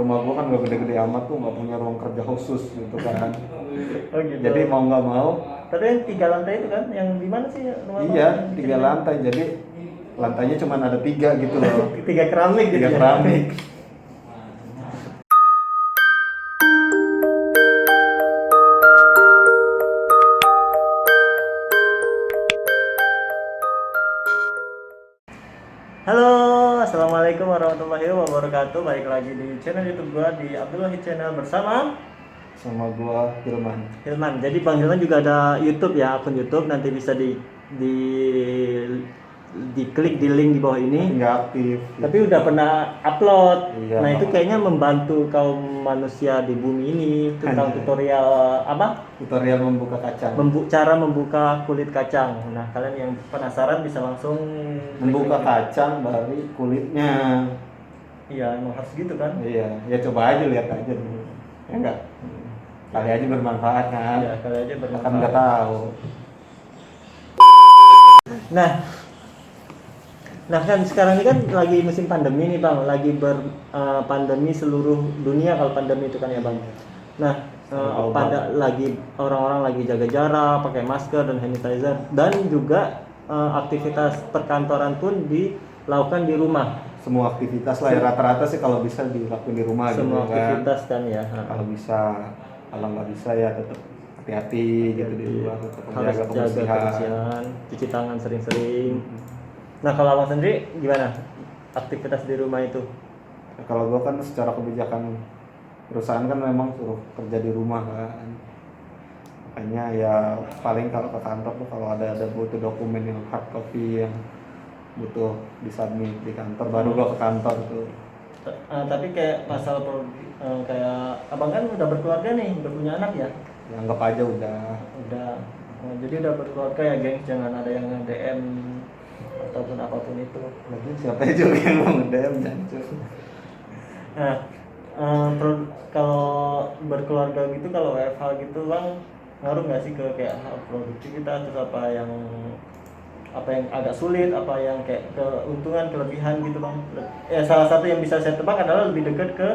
rumah gua kan nggak gede-gede amat tuh, nggak punya ruang kerja khusus gitu kan. Oh gitu. Jadi mau nggak mau, Tapi yang 3 lantai itu kan, yang di mana sih rumah Bang? iya Yang di 3 sini? lantai. Jadi lantainya cuma ada 3 gitu loh. 3 keramik gitu 3 ya? keramik. Halo, assalamualaikum warahmatullahi wabarakatuh. Balik lagi di channel YouTube gua di Abdul Wahid Channel bersama Sama gua Hilman. Hilman. Jadi Bang Hilman juga ada YouTube ya, akun YouTube. Nanti bisa di diklik di link di bawah ini. Nggak aktif. Tapi udah pernah upload. Iya, Nah itu Bang. kayaknya membantu kaum manusia di bumi ini tentang Anjay. tutorial apa? Tutorial membuka kacang. Cara membuka kulit kacang. Nah kalian yang penasaran bisa langsung Membuka klik. kacang dari kulitnya. Iya emang harus gitu kan? Iya, ya coba aja, lihat aja dulu. Ya enggak? Kali aja bermanfaat kan. Iya kali aja Kan bermanfaat. nggak tahu. Nah, nah kan sekarang ini kan lagi musim pandemi nih Bang, lagi pandemi seluruh dunia kalau pandemi itu kan ya Bang. Nah, Global. pada lagi orang-orang lagi jaga jarak, pakai masker dan sanitizer, dan juga aktivitas perkantoran pun dilakukan di rumah. Semua aktivitas lah ya, rata-rata sih kalau bisa dilakuin di rumah Semua gitu kan. aktivitas kan ya. Kalau bisa, kalau nggak bisa ya tetap hati-hati gitu di luar, tetap Harus menjaga jaga kebersihan. kebersihan, cuci tangan sering-sering. Nah, kalau Abang sendiri gimana aktivitas di rumah itu? Nah, kalau gua kan secara kebijakan perusahaan kan memang suruh kerja di rumah kan. Makanya ya paling kalau ke kantor tuh kalau ada butuh dokumen yang hard copy yang butuh disubmit di kantor, baru gua ke kantor tuh. Tapi kayak kayak abang kan udah berkeluarga nih, udah punya anak ya? Ya, anggap aja udah. Jadi udah berkeluarga ya geng, jangan ada yang DM ataupun apapun itu. Lagi siapa juga yang mau nge-DM jancur. Nah, kalau berkeluarga gitu, kalau WFH gitu bang, ngaruh nggak sih ke kayak hal produktivitas, terus apa yang agak sulit, apa yang kayak keuntungan, kelebihan gitu bang? Ya salah satu yang bisa saya tebak adalah lebih dekat ke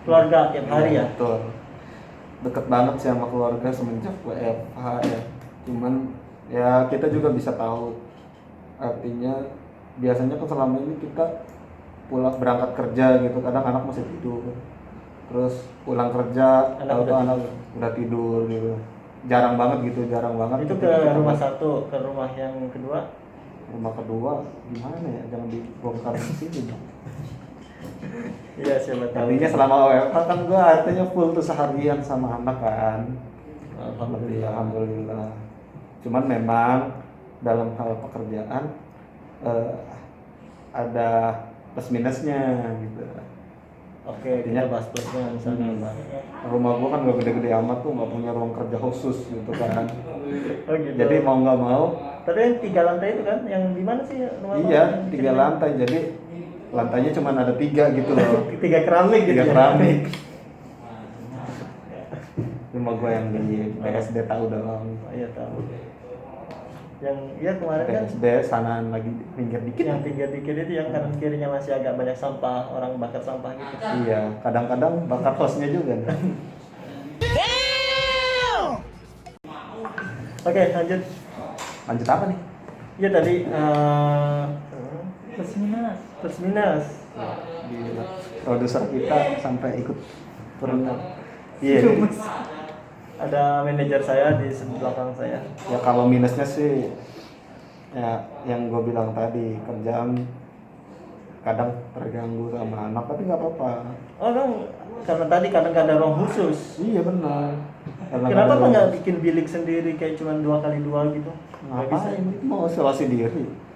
keluarga tiap hari ya. Betul. Deket banget sih sama keluarga semenjak WFH ya. Cuman ya kita juga bisa tahu, artinya biasanya kan selama ini kita pulang berangkat kerja gitu, kadang anak masih tidur, terus pulang kerja Anak tahu udah anak tidur. udah tidur gitu. Jarang banget gitu, jarang banget. Itu ketika ke kita rumah masuk satu, ke rumah yang kedua. rumah kedua gimana ya, jangan dibongkar di sini dong. Iya siapa tahu. Artinya selama WFH kan gua artinya full tuh seharian sama anak kan. Alhamdulillah. Cuman memang dalam hal pekerjaan ada plus minusnya gitu. Oke, Artinya, kita bahas plusnya misalnya bang. Rumah gua kan nggak gede-gede amat tuh, nggak punya ruang kerja khusus gitu kan. Oh gitu. Jadi mau nggak mau, Tapi yang 3 lantai itu kan, yang di mana sih rumah bang? iya Yang 3 kecil? lantai. Jadi lantainya cuma ada 3 gitu loh. 3 keramik gitu 3 ya? keramik. Rumah gua yang di BSD tahu dong. Oh, iya tahu. Yang ya kemarin kan BSD sana lagi pinggir dikit. yang tinggi dikit itu yang kanan kirinya masih agak banyak sampah, orang bakar sampah gitu. Iya, kadang-kadang bakar hostnya juga. Oke, lanjut. Lanjut apa nih? Iya tadi plus minus. Gila. Produser kita sampai ikut berenang. Iya. Ada manajer saya di belakang saya. Ya kalau minusnya sih ya yang gue bilang tadi, kerjaan kadang terganggu sama anak, tapi nggak apa-apa. Oh kan, karena tadi kadang ada ruang khusus. Iya benar. Kenapa nggak bikin bilik sendiri kayak cuma 2x2 gitu? Nggak bisa. Ngapain? Itu mau isolasi diri.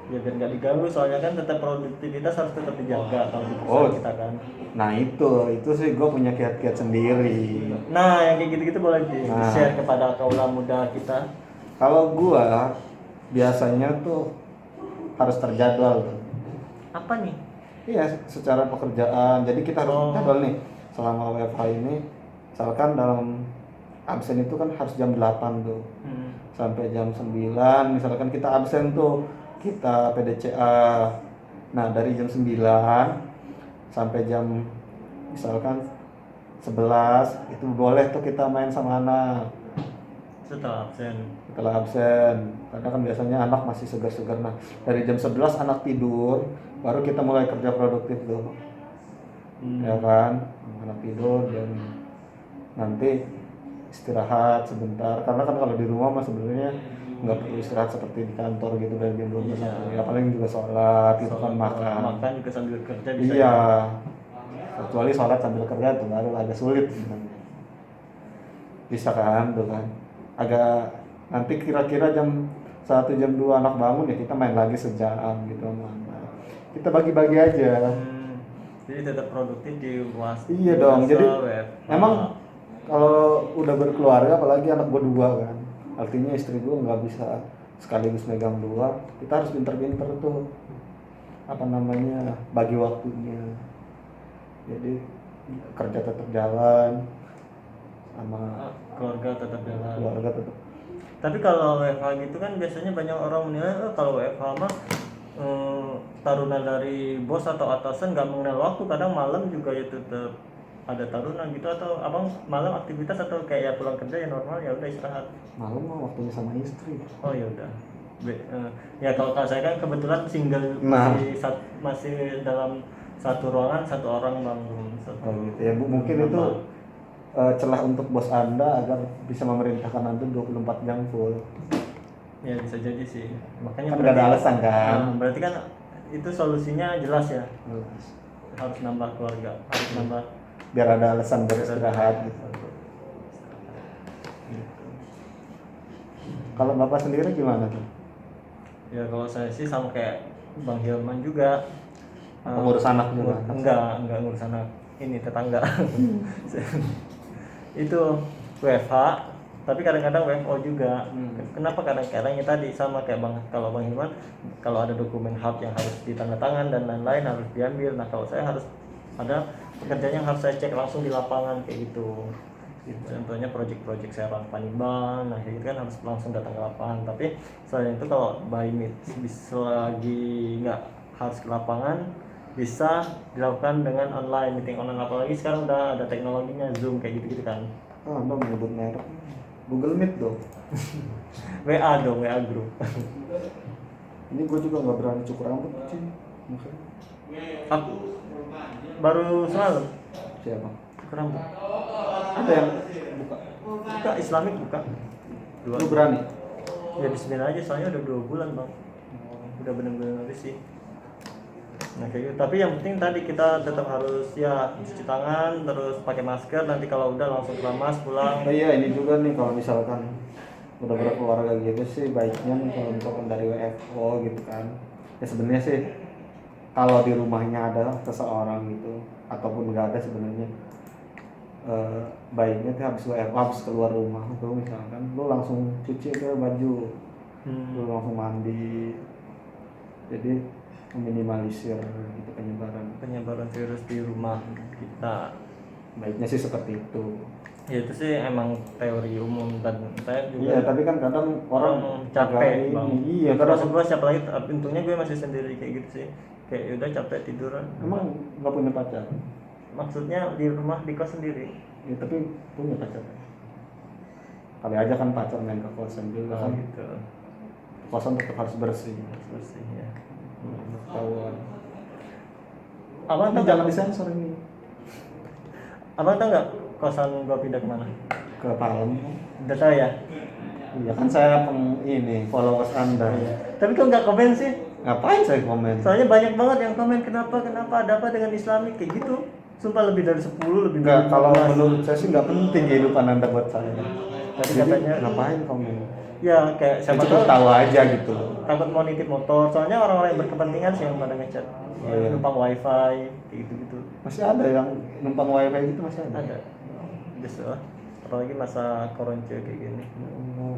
Ya biar nggak diganggu, soalnya kan tetap produktivitas harus tetap dijaga kalau di Oh. perusahaan kita kan. Nah itu sih gue punya kiat-kiat sendiri. Nah yang kayak gitu-gitu boleh Nah. di-share kepada kaula muda kita. Kalau gue biasanya tuh harus terjadwal tuh. Apa nih? Iya, secara pekerjaan. Jadi kita harus jadwal nih selama WFH ini. Misalkan dalam absen itu kan harus jam 8 tuh. Sampai jam 9 misalkan kita absen tuh, kita PDCA. Nah, dari jam 9 sampai jam misalkan 11 itu boleh tuh kita main sama anak setelah absen. setelah absen, karena kan biasanya anak masih segar-segar. Nah dari jam 11 anak tidur baru kita mulai kerja produktif tuh. Ya kan, anak tidur dan nanti istirahat sebentar, karena kan kalau di rumah mah sebenarnya nggak perlu istirahat seperti di kantor gitu dari jam 12 ya paling juga sholat gitu kan, Makan juga sambil kerja bisa. iya kecuali sholat sambil kerja tuh baru agak sulit sebenarnya. Bisa kan tuh kan, agak nanti kira-kira jam 1 jam 2 anak bangun ya kita main lagi sejam gitu sama anak. Kita bagi-bagi aja. Jadi tetap produktif di luas. Iya dong, jadi emang kalau udah berkeluarga apalagi anak gue 2 kan, artinya istri gue nggak bisa sekaligus megang 2, kita harus pinter-pinter tuh apa namanya bagi waktunya, jadi kerja tetap jalan sama keluarga tetap jalan. keluarga tetap. Tapi kalau WFH gitu kan biasanya banyak orang menilai kalau WFH mah tarunan dari bos atau atasan nggak mengenal waktu, kadang malam juga ya tetap ada tarunan gitu, atau abang malam aktivitas atau kayak ya pulang kerja ya normal ya udah istirahat. Malam mah waktunya sama istri. Oh ya udah. Ya kalau saya kan kebetulan single, masih dalam satu ruangan, satu orang bangun. Oh gitu ya Bu, mungkin itu celah untuk bos Anda agar bisa memerintahkan Anda 24 jam full. Ya bisa jadi sih, makanya Kan nggak ada alasan kan. berarti kan itu solusinya jelas ya, Jelas. harus nambah keluarga, harus nambah Biar ada alasan beristirahat gitu. Kalau Bapak sendiri gimana tuh? Ya kalau saya sih sama kayak Bang Hilman juga. Pengurus anak juga? Enggak ngurus anak, ini tetangga. Itu WFH, tapi kadang-kadang WFO juga. Kenapa kadang-kadang ya tadi sama kayak kalau Bang Hilman, kalau ada dokumen HAP yang harus ditandatangan dan lain-lain harus diambil. Nah kalau saya harus ada pekerjaan yang harus saya cek langsung di lapangan kayak gitu. Contohnya project-project saya Panimban, nah kayak gitu kan harus langsung datang ke lapangan. Tapi selain itu kalau by meet bisa lagi nggak harus ke lapangan, bisa dilakukan dengan online, meeting online, apalagi sekarang udah ada teknologinya Zoom kayak gitu-gitu kan. Anda menyebut merek Google Meet dong. WA dong, WA group. Ini gue juga nggak berani cukur rambut sih. Aku baru semalam Siapa? cukur rambut. Ada yang Buka Islamik buka. Lu berani? Ya bismillah aja, soalnya udah 2 bulan bang. Udah bener-bener sih. Nah kayak gitu. Tapi yang penting tadi kita tetap harus ya cuci tangan, terus pakai masker. Nanti kalau udah langsung keramas pulang. Oh iya, ini juga nih kalau misalkan udah berkeluarga gitu sih baiknya nih kalau misalkan dari WFO gitu kan. Ya sebenarnya sih kalau di rumahnya ada seseorang gitu ataupun nggak ada sebenarnya baiknya tuh habis WFO habis keluar rumah tuh misalkan lu langsung cuci ke baju, lu langsung mandi. Jadi meminimalisir gitu penyebaran virus di rumah kita. Baiknya sih seperti itu. Ya itu sih emang teori umum dan saya juga. Iya, tapi kan kadang orang capek bang. Iya, terus gue siapa lagi, untungnya gue masih sendiri kayak gitu sih. Kayak udah capek tiduran. Emang nggak punya pacar? Maksudnya di rumah di kos sendiri. Ya tapi punya pacar. Kali aja kan pacar main ke kosan juga kan. Gitu. Kosan tetap harus bersih. Bersih ya. Ketahuan. Abang Ini jangan disensor ini. Abang tau nggak kosan gua pindah kemana? Ke Palem. Udah tahu ya. Iya kan saya followers Anda. Iya. Tapi kok nggak komen sih? Ngapain saya komen? Soalnya banyak banget yang komen kenapa ada apa dengan Islamik kayak gitu. Sumpah lebih dari 10, lebih Enggak, dari kalau 15. menurut saya sih nggak penting kehidupan Anda buat saya. Tapi Jadi, katanya ngapain komen? ya kayak Saya siapa cukup tahu aja gitu. takut mau nitip motor, soalnya orang-orang yang berkepentingan sih yang pada ngechat. Oh, iya. Numpang wifi kayak gitu-gitu. Masih ada yang numpang wifi gitu, masih ada. Ada. Just lah. Apalagi masa koronce kayak gini.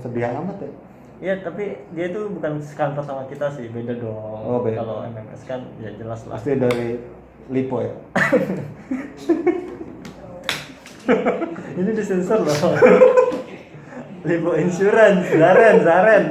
Sedih amat ya. Iya, tapi dia itu bukan sekantor sama kita sih, beda dong. Oh, beda. Kalau MMS kan ya jelas lah. Pasti dari Lipo ya. Ini disensor loh. Lipo Insurance, Zaren.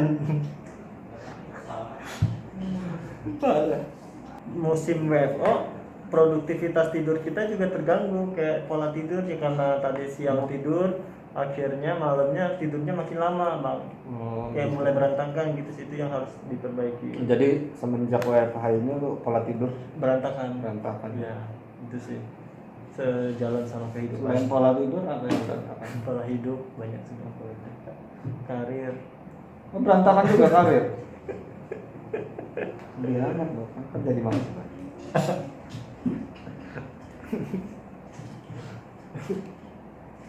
Musim WFO produktivitas tidur kita juga terganggu, kayak pola tidur ya, karena tadi siang tidur akhirnya malamnya tidurnya makin lama bang, Oh, kayak gitu. mulai berantakan gitu sih, itu yang harus diperbaiki. Jadi semenjak WFH ini lu pola tidur Berantakan berantakan. ya, itu sih sejalan sama kehidupan. Selain pola tidur apa yang berantakan? Pola hidup banyak semua, karir. Oh, berantakan juga karir. Biar kan jadi mahasiswa.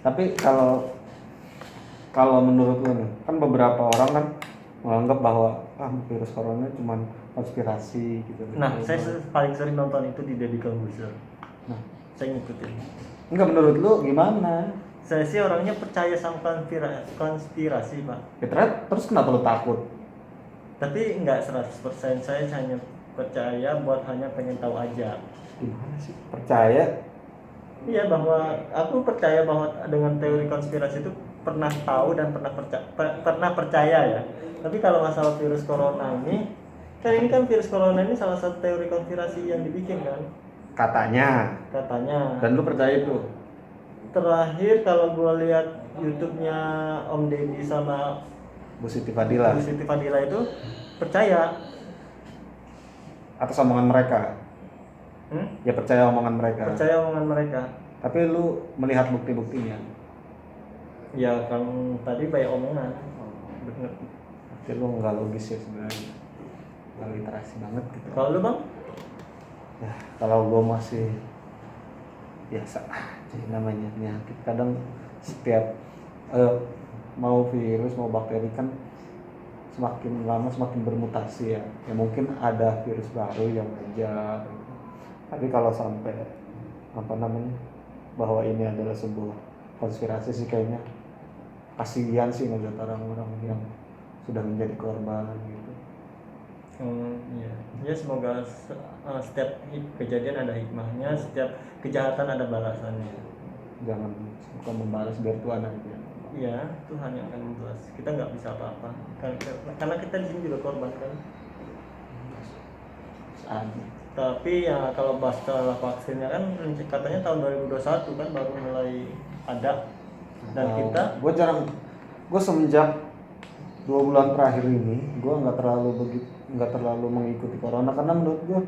Tapi kalau menurut lu nih, kan beberapa orang kan menganggap bahwa virus corona cuma konspirasi gitu. Nah, saya paling sering nonton itu di Deddy Corbuzier. Nah, Saya ngikutin. enggak, menurut lu gimana? Saya sih orangnya percaya sama konspirasi, Pak. Ya, terus kenapa lu takut? Tapi enggak 100%, saya hanya percaya buat hanya pengen tahu aja. Gimana sih? Percaya? Iya, bahwa aku percaya bahwa dengan teori konspirasi itu pernah tahu dan pernah percaya ya. Tapi kalau masalah virus corona ini kan virus corona ini salah satu teori konspirasi yang dibikin kan, Katanya. Dan lu percaya itu? terakhir kalau gue lihat YouTube-nya Om Deddy sama Bu Siti Fadila Bu Siti Fadila itu percaya. atas omongan mereka? Ya percaya omongan mereka. Percaya omongan mereka. Tapi lu melihat bukti-buktinya? Ya kan tadi banyak omongan. Bener. Tapi lu nggak logis ya sebenarnya, nggak literasi banget gitu. Kalau lu bang? Ya kalau gua masih biasa aja namanya penyakit. Kadang setiap mau virus mau bakteri kan semakin lama semakin bermutasi ya. Ya mungkin ada virus baru yang mengejar. Tapi kalau sampai bahwa ini adalah sebuah konspirasi sih kayaknya kasihan sih ngeliat orang-orang yang sudah menjadi korban gitu. Iya. Ya semoga setiap kejadian ada hikmahnya, setiap kejahatan ada balasannya. Jangan suka membalas biar Tuhan aja. Iya, Tuhan yang akan membalas. Kita nggak bisa apa-apa. Karena kita di sini juga korban kan. Tapi ya kalau masalah vaksinnya kan katanya tahun 2021 kan baru mulai ada. Dan kita gue semenjak 2 bulan terakhir ini gue nggak terlalu mengikuti corona karena menurut gue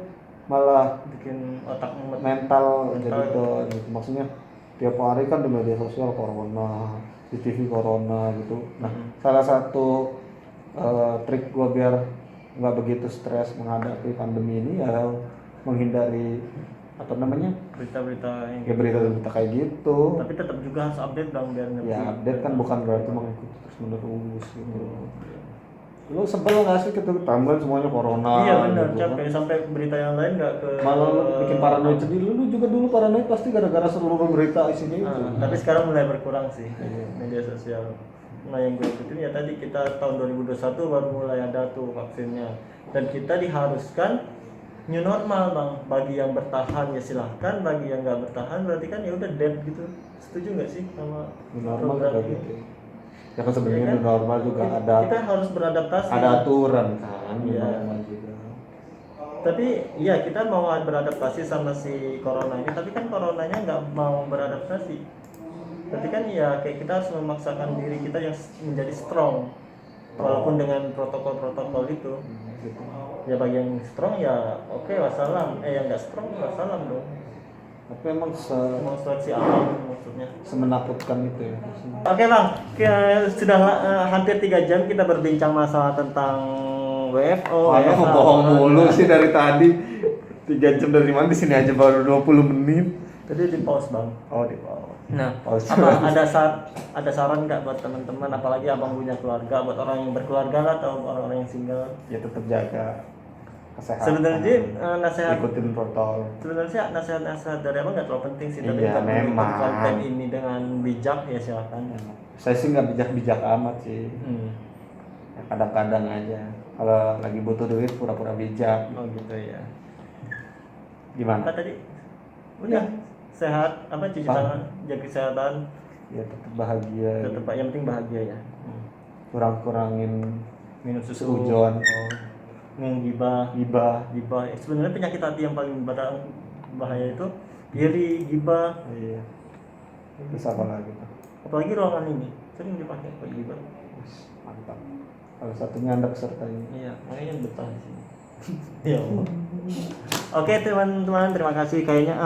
malah bikin otak mental jadi down gitu. Maksudnya tiap hari kan di media sosial corona, di TV corona gitu. Nah, salah satu trik gue biar nggak begitu stres menghadapi pandemi ini ya menghindari berita-berita yang berita kayak gitu. Tapi tetap juga harus update dong biar ngerti. Ya update kan bukan berarti mengikuti terus menerus gitu. Lu sebel nggak sih gitu timeline semuanya corona? Iya benar, gitu, capek kan? Sampai berita yang lain nggak ke. Malah lu bikin paranoid sendiri. Lu juga dulu paranoid pasti gara-gara seluruh berita isinya itu. Tapi sekarang mulai berkurang sih media sosial. Nah yang gue ikutin ya tadi kita tahun 2021 baru mulai ada tuh vaksinnya. Dan kita diharuskan new normal bang. Bagi yang bertahan ya silahkan, bagi yang nggak bertahan berarti kan ya udah dead gitu. Setuju nggak sih sama New normal program kayak ini? gitu. Ya kan sebenarnya Ya kan? new normal juga ada. Kita harus beradaptasi. Ada aturan kan new Iya. normal juga. Tapi ya kita mau beradaptasi sama si corona ini, tapi kan coronanya nggak mau beradaptasi. Berarti kan ya kayak kita harus memaksakan diri kita yang menjadi strong, walaupun dengan protokol-protokol itu. Gitu. Ya bagi yang strong ya oke, wassalam. Yang nggak strong wassalam dong. Tapi emang Mau seleksi alam maksudnya. semenakutkan itu ya. Oke bang, sudah hampir 3 jam kita berbincang masalah tentang WFO. Waduh, bohong mulu sih dari tadi. 3 jam dari mana, di sini aja baru 20 menit. Tadi di pause bang. Oh, di bawah. Nah, Pause. apa ada saran nggak buat teman-teman, apalagi abang punya keluarga, buat orang yang berkeluarga lah atau orang-orang yang single? Ya tetap jaga kesehatan. Sebenarnya nasihat. Ikutin protokol. Sebenarnya nasihat dari abang nggak terlalu penting sih, tapi Iya, untuk menutup memang. konten ini dengan bijak ya silakan. Saya sih nggak bijak-bijak amat sih. Ya, kadang-kadang aja. Kalau lagi butuh duit pura-pura bijak. Oh gitu ya. Gimana? Apa tadi? Udah. Sehat, cuci tangan, jaga kesehatan, Ya tetap bahagia. tetap yang penting bahagia ya. Kurang-kurangin Minum susu, Sujon. ngegibah, gibah. sebenarnya penyakit hati yang paling berat bahaya itu iri, gibah, Iya. Terus apa lagi tuh? apalagi ruangan ini sering dipakai buat gibah. Wih, mantap. Salah satunya Anda peserta ini. Iya, makanya betah di sini. Ya Allah. Oke teman-teman, terima kasih. Kayaknya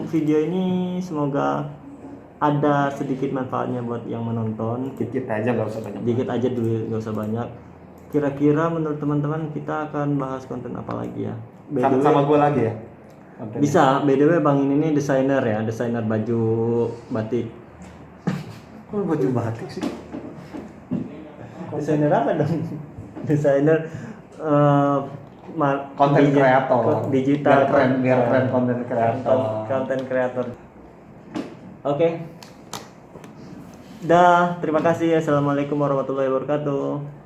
video ini semoga ada sedikit manfaatnya buat yang menonton. Dikit aja, nggak usah banyak. Dikit aja dulu, nggak usah banyak. Kira-kira menurut teman-teman kita akan bahas konten apa lagi ya? By the way, Sama gue lagi ya. Kontennya. bisa. By the way, Bang ini nih desainer ya, desainer baju batik. Kok baju batik sih? Desainer apa dong? Desainer Konten kreator. digital, Biar keren konten kreator. konten kreator. Oke. Dah, terima kasih. Assalamualaikum warahmatullahi wabarakatuh.